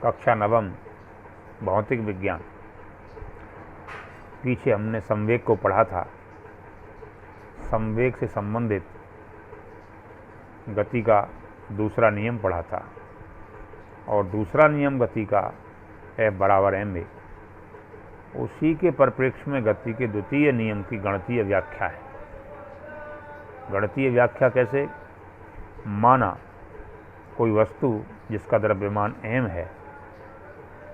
कक्षा नवम भौतिक विज्ञान। पीछे हमने संवेग को पढ़ा था। संवेग से संबंधित गति का दूसरा नियम पढ़ा था और दूसरा नियम गति का F = ma। उसी के परिप्रेक्ष्य में गति के द्वितीय नियम की गणितीय व्याख्या है। गणितीय व्याख्या कैसे? माना कोई वस्तु जिसका द्रव्यमान m है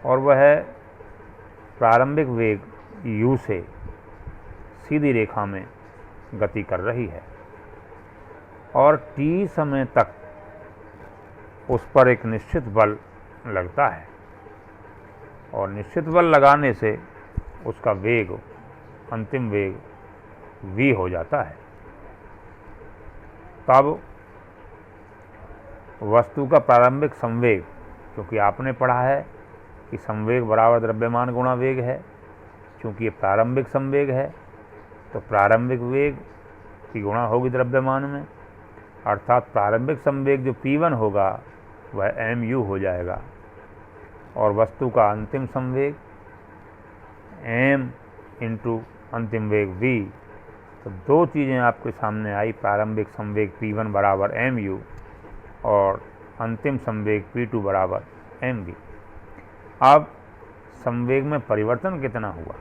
और वह प्रारंभिक वेग u से सीधी रेखा में गति कर रही है और t समय तक उस पर एक निश्चित बल लगता है और निश्चित बल लगाने से उसका वेग, अंतिम वेग v हो जाता है। तब वस्तु का प्रारंभिक संवेग, क्योंकि आपने पढ़ा है कि संवेग बराबर द्रव्यमान गुणा वेग है, क्योंकि ये प्रारंभिक संवेग है तो प्रारंभिक वेग की गुणा होगी द्रव्यमान में, अर्थात प्रारंभिक संवेग जो p1 होगा वह mu हो जाएगा और वस्तु का अंतिम संवेग m इंटू अंतिम वेग v। तो दो चीज़ें आपके सामने आई, प्रारंभिक संवेग p1 = mu और अंतिम संवेग p2 = mv। अब संवेग में परिवर्तन कितना हुआ?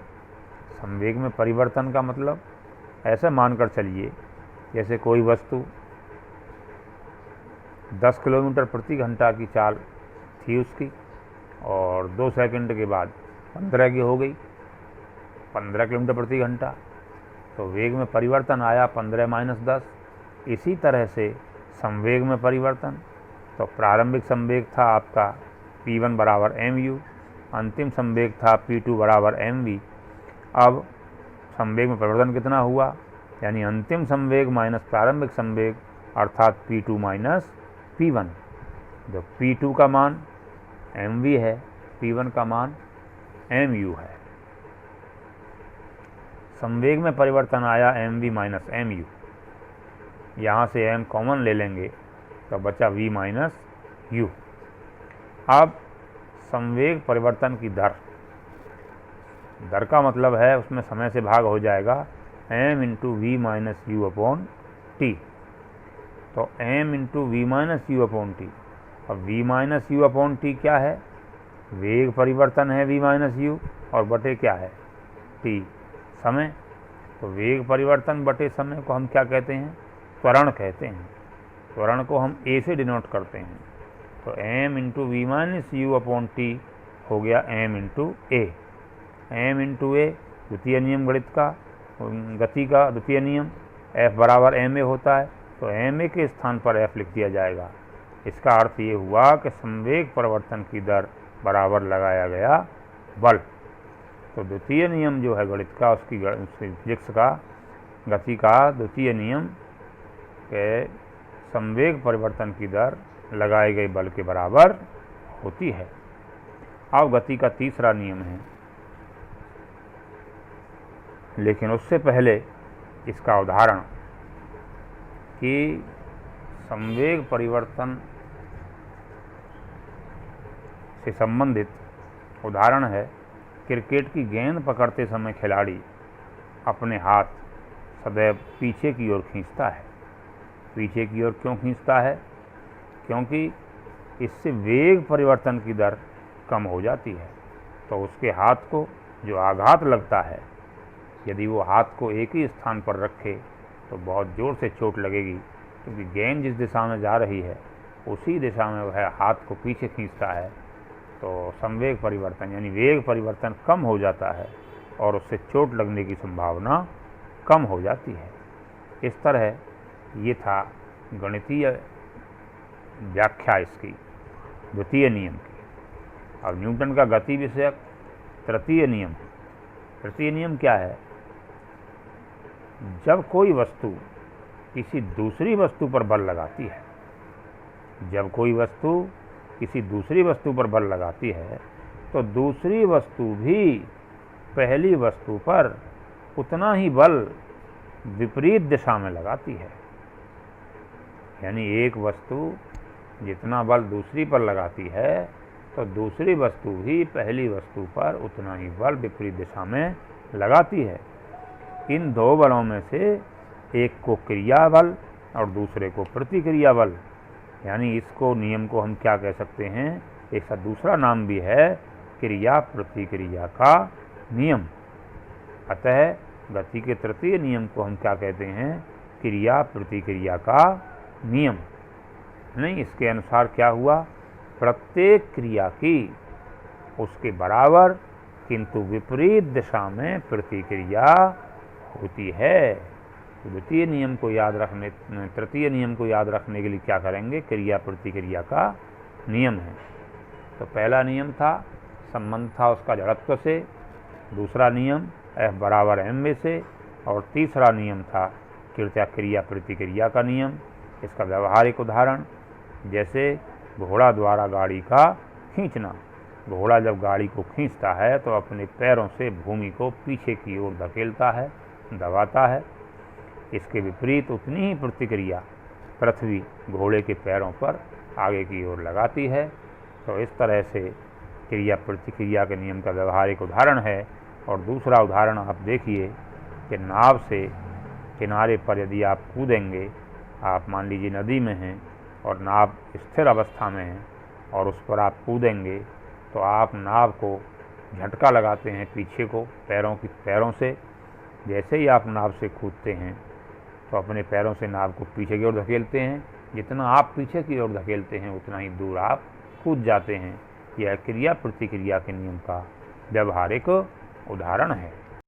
संवेग में परिवर्तन का मतलब ऐसा मानकर चलिए जैसे कोई वस्तु 10 किलोमीटर प्रति घंटा की चाल थी उसकी और 2 सेकंड के बाद 15 की हो गई, 15 किलोमीटर प्रति घंटा, तो वेग में परिवर्तन आया 15 - 10। इसी तरह से संवेग में परिवर्तन, तो प्रारंभिक संवेग था आपका p1 = mu, अंतिम संवेग था p2 = mv। अब संवेग में परिवर्तन कितना हुआ? यानी अंतिम संवेग माइनस प्रारंभिक संवेग अर्थात p2 - p1। जो p2 का मान mv है, p1 का मान mu है। संवेग में परिवर्तन आया mv - mu, यहाँ से m कॉमन ले लेंगे तो बचा v - u। अब संवेग परिवर्तन की दर, दर का मतलब है उसमें समय से भाग हो जाएगा m × v - u/t। तो m × v - u/t। अब v - u/t क्या है? वेग परिवर्तन है v - u और बटे क्या है? t, समय। तो वेग परिवर्तन बटे समय को हम क्या कहते हैं? त्वरण कहते हैं। त्वरण को हम a से डिनोट करते हैं। तो m × v - u/t हो गया m × a। m × a द्वितीय नियम गणित का, गति का द्वितीय नियम, F = ma होता है, तो ma के स्थान पर F लिख दिया जाएगा। इसका अर्थ ये हुआ कि संवेग परिवर्तन की दर बराबर लगाया गया बल। तो द्वितीय नियम जो है गणित का, उसकी फिजिक्स का, गति का द्वितीय नियम के संवेग परिवर्तन की दर लगाए गए बल के बराबर होती है। अब गति का तीसरा नियम है, लेकिन उससे पहले इसका उदाहरण कि संवेग परिवर्तन से संबंधित उदाहरण है। क्रिकेट की गेंद पकड़ते समय खिलाड़ी अपने हाथ सदैव पीछे की ओर खींचता है। पीछे की ओर क्यों खींचता है? क्योंकि इससे वेग परिवर्तन की दर कम हो जाती है। तो उसके हाथ को जो आघात लगता है, यदि वो हाथ को एक ही स्थान पर रखे तो बहुत ज़ोर से चोट लगेगी, क्योंकि गेंद जिस दिशा में जा रही है उसी दिशा में वह हाथ को पीछे खींचता है। तो संवेग परिवर्तन यानी वेग परिवर्तन कम हो जाता है और उससे चोट लगने की संभावना कम हो जाती है। इस तरह ये था गणितीय व्याख्या इसकी द्वितीय नियम की। अब न्यूटन का गति विषयक तृतीय नियम। तृतीय नियम क्या है? जब कोई वस्तु किसी दूसरी वस्तु पर बल लगाती है, जब कोई वस्तु किसी दूसरी वस्तु पर बल लगाती है तो दूसरी वस्तु भी पहली वस्तु पर उतना ही बल विपरीत दिशा में लगाती है। यानी एक वस्तु जितना बल दूसरी पर लगाती है तो दूसरी वस्तु भी पहली वस्तु पर उतना ही बल विपरीत दिशा में लगाती है। इन दो बलों में से एक को क्रिया बल और दूसरे को प्रतिक्रिया बल, यानी इसको नियम को हम क्या कह सकते हैं, एक दूसरा नाम भी है क्रिया प्रतिक्रिया का नियम। अतः गति के तृतीय नियम को हम क्या कहते हैं, क्रिया प्रतिक्रिया का नियम। नहीं, इसके अनुसार क्या हुआ, प्रत्येक क्रिया की उसके बराबर किंतु विपरीत दिशा में प्रतिक्रिया होती है। तो द्वितीय नियम को याद रखने, तृतीय नियम को याद रखने के लिए क्या करेंगे, क्रिया प्रतिक्रिया का नियम है। तो पहला नियम था, संबंध था उसका जड़त्व से, दूसरा नियम F बराबर mv से, और तीसरा नियम था क्रिया प्रतिक्रिया का नियम। इसका व्यवहारिक उदाहरण, जैसे घोड़ा द्वारा गाड़ी का खींचना। घोड़ा जब गाड़ी को खींचता है तो अपने पैरों से भूमि को पीछे की ओर धकेलता है, दबाता है। इसके विपरीत उतनी ही प्रतिक्रिया पृथ्वी घोड़े के पैरों पर आगे की ओर लगाती है। तो इस तरह से क्रिया प्रतिक्रिया के नियम का व्यवहारिक उदाहरण है। और दूसरा उदाहरण आप देखिए कि नाव से किनारे पर यदि आप कूदेंगे, आप मान लीजिए नदी में हैं और नाव स्थिर अवस्था में है और उस पर आप कूदेंगे, तो आप नाव को झटका लगाते हैं पीछे को पैरों से। जैसे ही आप नाव से कूदते हैं तो अपने पैरों से नाव को पीछे की ओर धकेलते हैं। जितना आप पीछे की ओर धकेलते हैं उतना ही दूर आप कूद जाते हैं। यह क्रिया प्रतिक्रिया के नियम का व्यवहारिक उदाहरण है।